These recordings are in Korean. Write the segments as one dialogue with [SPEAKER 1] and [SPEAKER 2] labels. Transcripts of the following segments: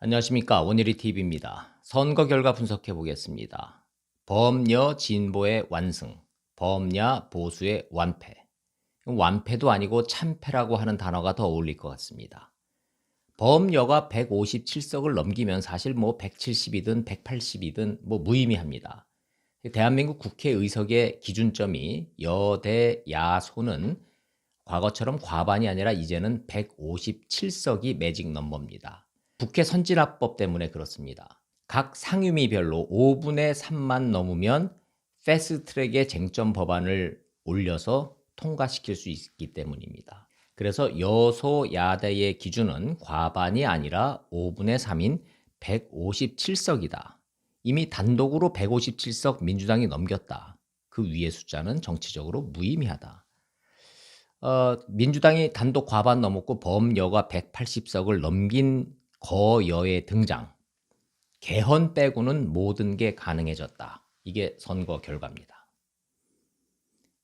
[SPEAKER 1] 안녕하십니까. 원일이 TV입니다. 선거 결과 분석해 보겠습니다. 범여 진보의 완승, 범야 보수의 완패. 완패도 아니고 참패라고 하는 단어가 더 어울릴 것 같습니다. 범여가 157석을 넘기면 사실 뭐 170이든 180이든 뭐 무의미합니다. 대한민국 국회 의석의 기준점이 여대 야소는 과거처럼 과반이 아니라 이제는 157석이 매직 넘버입니다. 국회 선진화법 때문에 그렇습니다. 각 상임위별로 5분의 3만 넘으면 패스트트랙의 쟁점 법안을 올려서 통과시킬 수 있기 때문입니다. 그래서 여소야대의 기준은 과반이 아니라 5분의 3인 157석이다. 이미 단독으로 157석 민주당이 넘겼다. 그 위의 숫자는 정치적으로 무의미하다. 민주당이 단독 과반 넘었고 범여가 180석을 넘긴 거여의 등장. 개헌 빼고는 모든 게 가능해졌다. 이게 선거 결과입니다.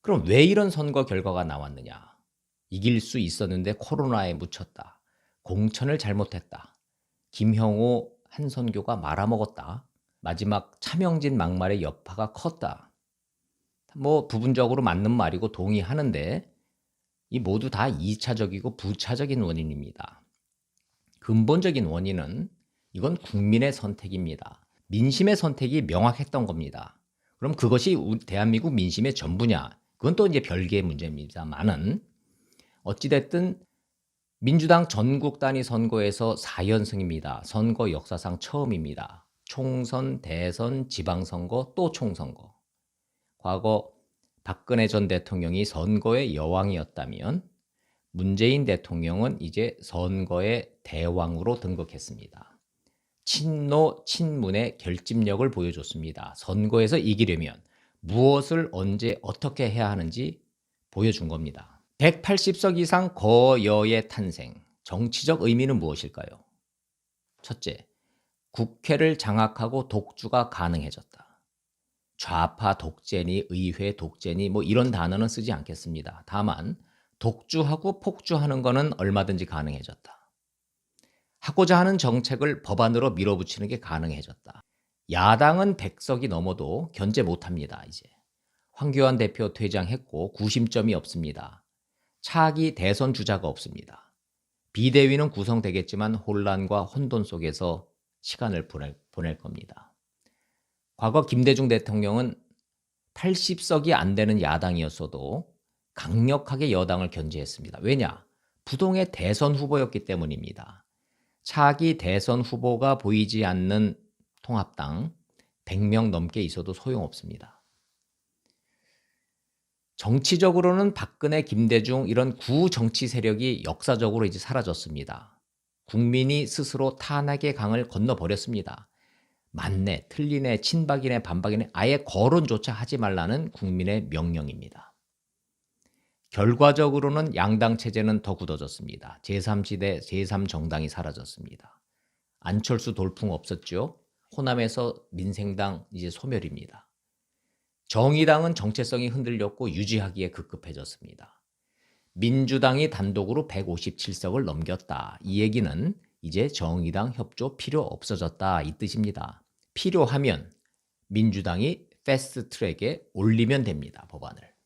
[SPEAKER 1] 그럼 왜 이런 선거 결과가 나왔느냐? 이길 수 있었는데 코로나에 묻혔다. 공천을 잘못했다. 김형호, 한선교가 말아먹었다. 마지막 차명진 막말의 여파가 컸다. 뭐 부분적으로 맞는 말이고 동의하는데 이 모두 다 2차적이고 부차적인 원인입니다. 근본적인 원인은 이건 국민의 선택입니다. 민심의 선택이 명확했던 겁니다. 그럼 그것이 대한민국 민심의 전부냐? 그건 또 이제 별개의 문제입니다만은 어찌됐든 민주당 전국 단위 선거에서 4연승입니다. 선거 역사상 처음입니다. 총선, 대선, 지방선거, 또 총선거. 과거 박근혜 전 대통령이 선거의 여왕이었다면 문재인 대통령은 이제 선거의 대왕으로 등극했습니다. 친노, 친문의 결집력을 보여줬습니다. 선거에서 이기려면 무엇을 언제 어떻게 해야 하는지 보여준 겁니다. 180석 이상 거여의 탄생, 정치적 의미는 무엇일까요? 첫째, 국회를 장악하고 독주가 가능해졌다. 좌파 독재니 의회 독재니 뭐 이런 단어는 쓰지 않겠습니다. 다만 독주하고 폭주하는 거는 얼마든지 가능해졌다. 하고자 하는 정책을 법안으로 밀어붙이는 게 가능해졌다. 야당은 100석이 넘어도 견제 못합니다. 이제 황교안 대표 퇴장했고 구심점이 없습니다. 차기 대선 주자가 없습니다. 비대위는 구성되겠지만 혼란과 혼돈 속에서 시간을 보낼 겁니다. 과거 김대중 대통령은 80석이 안 되는 야당이었어도 강력하게 여당을 견제했습니다. 왜냐? 부동의 대선 후보였기 때문입니다. 차기 대선 후보가 보이지 않는 통합당 100명 넘게 있어도 소용없습니다. 정치적으로는 박근혜, 김대중 이런 구정치 세력이 역사적으로 이제 사라졌습니다. 국민이 스스로 탄핵의 강을 건너버렸습니다. 맞네, 틀리네, 친박이네, 반박이네 아예 거론조차 하지 말라는 국민의 명령입니다. 결과적으로는 양당 체제는 더 굳어졌습니다. 제3지대, 제3정당이 사라졌습니다. 안철수 돌풍 없었죠? 호남에서 민생당 이제 소멸입니다. 정의당은 정체성이 흔들렸고 유지하기에 급급해졌습니다. 민주당이 단독으로 157석을 넘겼다. 이 얘기는 이제 정의당 협조 필요 없어졌다 이 뜻입니다. 필요하면 민주당이 패스트트랙에 올리면 됩니다. 법안을.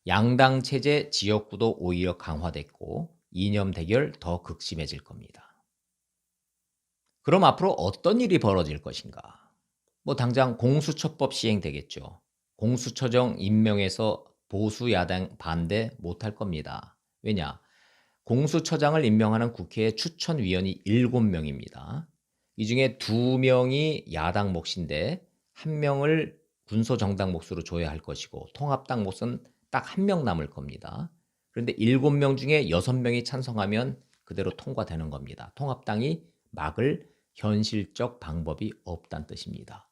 [SPEAKER 1] 양당 체제 지역구도 오히려 강화됐고 이념 대결 더 극심해질 겁니다. 그럼 앞으로 어떤 일이 벌어질 것인가? 뭐 당장 공수처법 시행되겠죠. 공수처장 임명해서 보수 야당 반대 못할 겁니다. 왜냐? 공수처장을 임명하는 국회의 추천위원이 7명입니다. 이 중에 2명이 야당 몫인데 1명을 군소정당 몫으로 줘야 할 것이고 통합당 몫은 딱 1명 남을 겁니다. 그런데 7명 중에 6명이 찬성하면 그대로 통과되는 겁니다. 통합당이 막을 현실적 방법이 없다는 뜻입니다.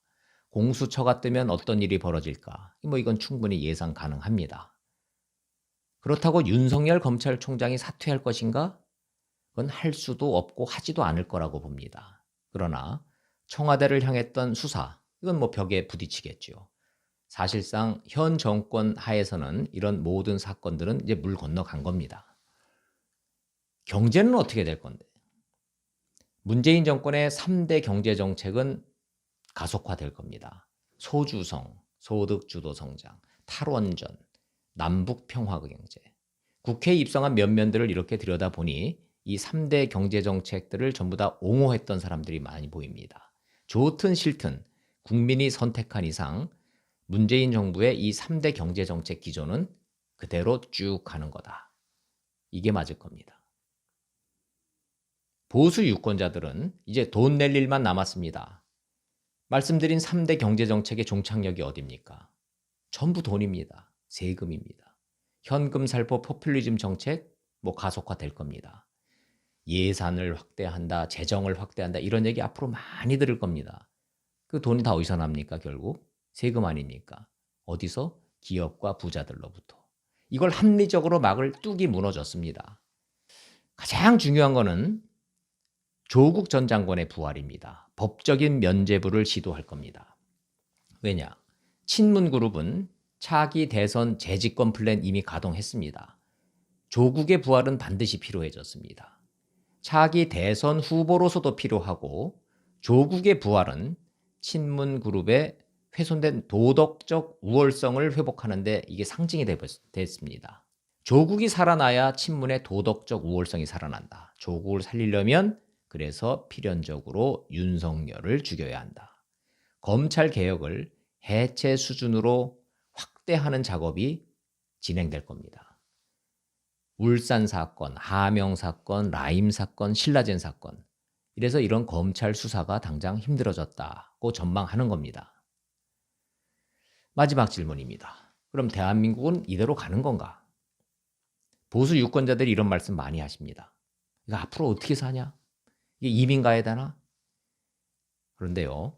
[SPEAKER 1] 공수처가 뜨면 어떤 일이 벌어질까? 뭐 이건 충분히 예상 가능합니다. 그렇다고 윤석열 검찰총장이 사퇴할 것인가? 그건 할 수도 없고 하지도 않을 거라고 봅니다. 그러나 청와대를 향했던 수사, 이건 뭐 벽에 부딪히겠죠. 사실상 현 정권 하에서는 이런 모든 사건들은 이제 물 건너간 겁니다. 경제는 어떻게 될 건데? 문재인 정권의 3대 경제정책은 가속화될 겁니다. 소주성, 소득주도 성장, 탈원전, 남북평화경제. 국회에 입성한 면면들을 이렇게 들여다보니 이 3대 경제정책들을 전부 다 옹호했던 사람들이 많이 보입니다. 좋든 싫든 국민이 선택한 이상 문재인 정부의 이 3대 경제정책 기조는 그대로 쭉 가는 거다. 이게 맞을 겁니다. 보수 유권자들은 이제 돈 낼 일만 남았습니다. 말씀드린 3대 경제정책의 종착역이 어딥니까? 전부 돈입니다. 세금입니다. 현금 살포 포퓰리즘 정책 가속화될 겁니다. 예산을 확대한다, 재정을 확대한다 이런 얘기 앞으로 많이 들을 겁니다. 그 돈이 다 어디서 납니까 결국? 세금 아닙니까? 어디서? 기업과 부자들로부터. 이걸 합리적으로 막을 뚝이 무너졌습니다. 가장 중요한 거는 조국 전 장관의 부활입니다. 법적인 면죄부를 시도할 겁니다. 왜냐? 친문그룹은 차기 대선 재집권 플랜 이미 가동했습니다. 조국의 부활은 반드시 필요해졌습니다. 차기 대선 후보로서도 필요하고 조국의 부활은 친문그룹의 훼손된 도덕적 우월성을 회복하는 데 이게 상징이 됐습니다. 조국이 살아나야 친문의 도덕적 우월성이 살아난다. 조국을 살리려면 그래서 필연적으로 윤석열을 죽여야 한다. 검찰 개혁을 해체 수준으로 확대하는 작업이 진행될 겁니다. 울산 사건, 하명 사건, 라임 사건, 신라젠 사건. 이래서 이런 검찰 수사가 당장 힘들어졌다고 전망하는 겁니다. 마지막 질문입니다. 그럼 대한민국은 이대로 가는 건가? 보수 유권자들이 이런 말씀 많이 하십니다. 이거 앞으로 어떻게 사냐? 이게 이민 가야 되나? 그런데요.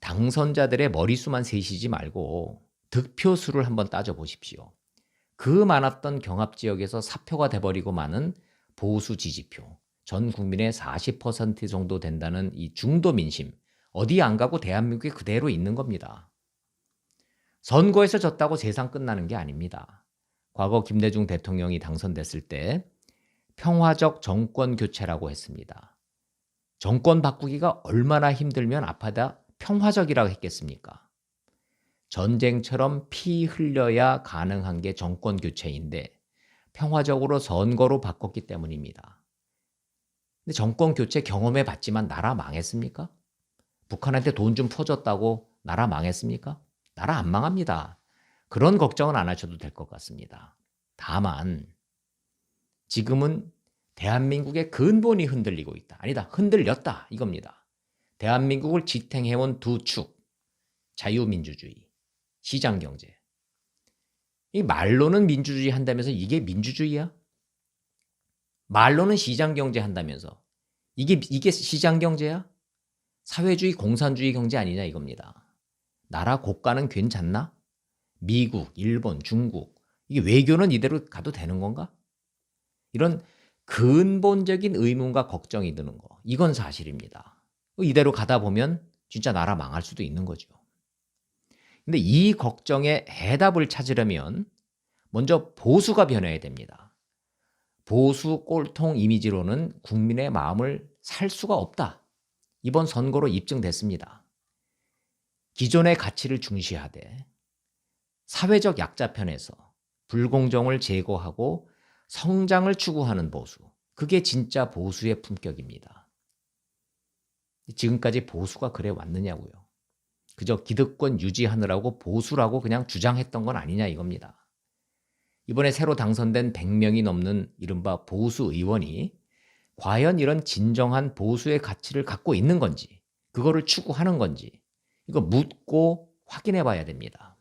[SPEAKER 1] 당선자들의 머릿수만 세시지 말고 득표수를 한번 따져보십시오. 그 많았던 경합지역에서 사표가 돼버리고 마는 보수 지지표, 전 국민의 40% 정도 된다는 이 중도 민심, 어디 안 가고 대한민국에 그대로 있는 겁니다. 선거에서 졌다고 세상 끝나는 게 아닙니다. 과거 김대중 대통령이 당선됐을 때 평화적 정권 교체라고 했습니다. 정권 바꾸기가 얼마나 힘들면 아파다 평화적이라고 했겠습니까? 전쟁처럼 피 흘려야 가능한 게 정권 교체인데 평화적으로 선거로 바꿨기 때문입니다. 근데 정권 교체 경험해 봤지만 나라 망했습니까? 북한한테 돈 좀 퍼줬다고 나라 망했습니까? 나라 안 망합니다. 그런 걱정은 안 하셔도 될 것 같습니다. 다만 지금은 대한민국의 근본이 흔들리고 있다. 아니다. 흔들렸다. 이겁니다. 대한민국을 지탱해온 두 축. 자유민주주의, 시장경제. 이 말로는 민주주의 한다면서 이게 민주주의야? 말로는 시장경제 한다면서 이게 시장경제야? 사회주의, 공산주의 경제 아니냐 이겁니다. 나라 고가는 괜찮나? 미국, 일본, 중국. 이게 외교는 이대로 가도 되는 건가? 이런 근본적인 의문과 걱정이 드는 거. 이건 사실입니다. 이대로 가다 보면 진짜 나라 망할 수도 있는 거죠. 근데 이 걱정에 해답을 찾으려면 먼저 보수가 변해야 됩니다. 보수 꼴통 이미지로는 국민의 마음을 살 수가 없다. 이번 선거로 입증됐습니다. 기존의 가치를 중시하되 사회적 약자편에서 불공정을 제거하고 성장을 추구하는 보수. 그게 진짜 보수의 품격입니다. 지금까지 보수가 그래 왔느냐고요. 그저 기득권 유지하느라고 보수라고 그냥 주장했던 건 아니냐 이겁니다. 이번에 새로 당선된 100명이 넘는 이른바 보수 의원이 과연 이런 진정한 보수의 가치를 갖고 있는 건지, 그거를 추구하는 건지 이거 묻고 확인해 봐야 됩니다.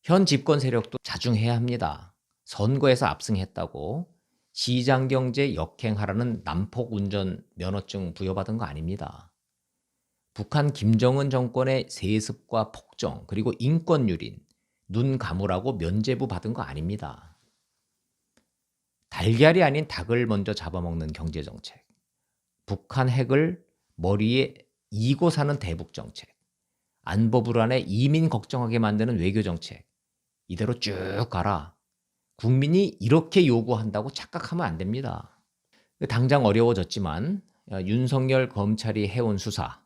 [SPEAKER 1] 현 집권 세력도 자중해야 합니다. 선거에서 압승했다고 시장경제 역행하라는 난폭운전 면허증 부여받은 거 아닙니다. 북한 김정은 정권의 세습과 폭정 그리고 인권유린 눈 감으라고 면죄부 받은 거 아닙니다. 달걀이 아닌 닭을 먼저 잡아먹는 경제정책, 북한 핵을 머리에 이고 사는 대북정책, 안보 불안에 이민 걱정하게 만드는 외교정책, 이대로 쭉 가라. 국민이 이렇게 요구한다고 착각하면 안 됩니다. 당장 어려워졌지만 윤석열 검찰이 해온 수사,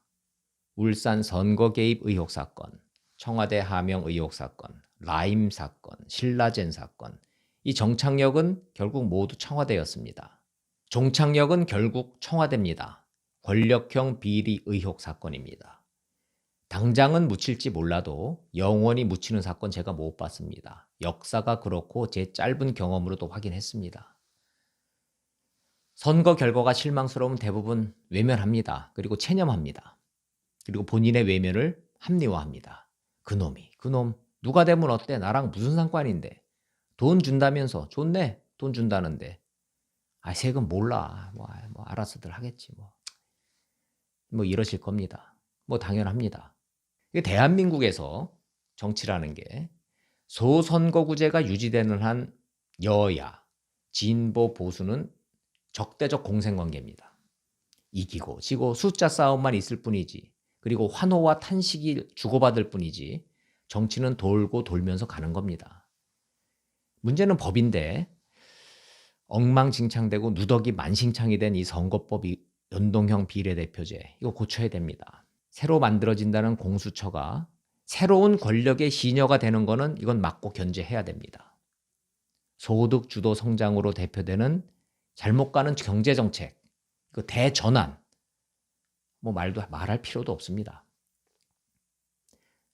[SPEAKER 1] 울산 선거 개입 의혹 사건, 청와대 하명 의혹 사건, 라임 사건, 신라젠 사건, 이 정착력은 결국 모두 청와대였습니다. 종착역은 결국 청와대입니다. 권력형 비리 의혹 사건입니다. 당장은 묻힐지 몰라도 영원히 묻히는 사건 제가 못 봤습니다. 역사가 그렇고 제 짧은 경험으로도 확인했습니다. 선거 결과가 실망스러우면 대부분 외면합니다. 그리고 체념합니다. 그리고 본인의 외면을 합리화합니다. 그놈 누가 되면 어때? 나랑 무슨 상관인데? 돈 준다면서 좋네. 돈 준다는데. 세금 몰라. 뭐 알아서들 하겠지 뭐 이러실 겁니다. 뭐 당연합니다. 대한민국에서 정치라는 게 소선거구제가 유지되는 한 여야, 진보, 보수는 적대적 공생관계입니다. 이기고 지고 숫자 싸움만 있을 뿐이지, 그리고 환호와 탄식이 주고받을 뿐이지 정치는 돌고 돌면서 가는 겁니다. 문제는 법인데 엉망진창되고 누더기 만신창이 된 이 선거법이 연동형 비례대표제, 이거 고쳐야 됩니다. 새로 만들어진다는 공수처가 새로운 권력의 시녀가 되는 거는 이건 막고 견제해야 됩니다. 소득 주도 성장으로 대표되는 잘못 가는 경제정책, 그 대전환, 말할 필요도 없습니다.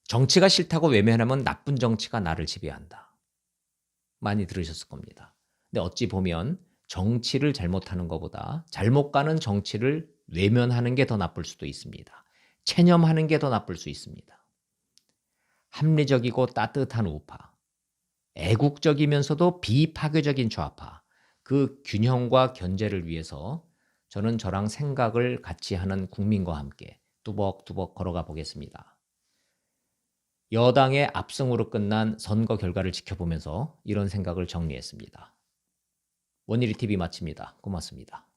[SPEAKER 1] 정치가 싫다고 외면하면 나쁜 정치가 나를 지배한다. 많이 들으셨을 겁니다. 근데 어찌 보면 정치를 잘못하는 것보다 잘못 가는 정치를 외면하는 게 더 나쁠 수도 있습니다. 체념하는 게 더 나쁠 수 있습니다. 합리적이고 따뜻한 우파, 애국적이면서도 비파괴적인 좌파, 그 균형과 견제를 위해서 저는 저랑 생각을 같이 하는 국민과 함께 뚜벅뚜벅 걸어가 보겠습니다. 여당의 압승으로 끝난 선거 결과를 지켜보면서 이런 생각을 정리했습니다. 원일이 TV 마칩니다. 고맙습니다.